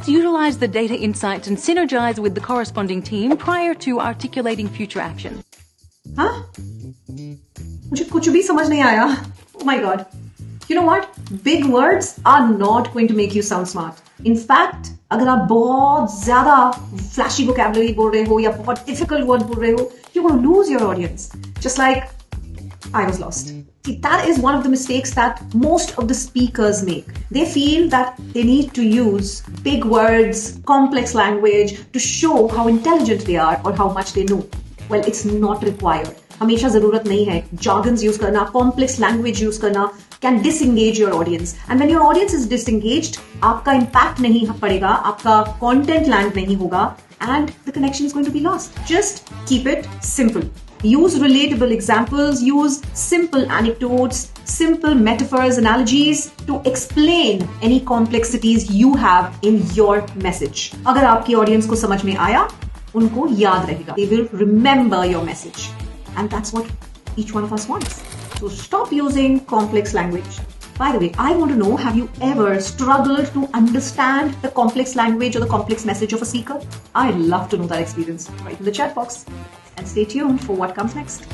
Let's utilize the data insights and synergize with the corresponding team prior to articulating future action. हाँ? मुझे कुछ भी समझ नहीं आया. Oh my God. You know what? Big words are not going to make you sound smart. In fact, अगर आप बहुत ज़्यादा flashy vocabulary बोल रहे हो या बहुत difficult word बोल रहे हो, you're going to lose your audience. Just like I was lost. See, that is one of the mistakes that most of the speakers make. They feel that they need to use big words, complex language to show how intelligent they are or how much they know. Well, it's not required. हमेशा जरूरत नहीं है. Jargons use करना, complex language use करना can disengage your audience. And when your audience is disengaged, आपका impact नहीं पड़ेगा, आपका content land नहीं होगा, and the connection is going to be lost. Just keep it simple. Use relatable examples, use simple anecdotes, simple metaphors, analogies to explain any complexities you have in your message. अगर आपकी audience को समझ में आया, उनको याद रहेगा. They will remember your message. And that's what each one of us wants. So stop using complex language. By the way, I want to know, have you ever struggled to understand the complex language or the complex message of a speaker? I'd love to know that experience. Write in the chat box. And stay tuned for what comes next.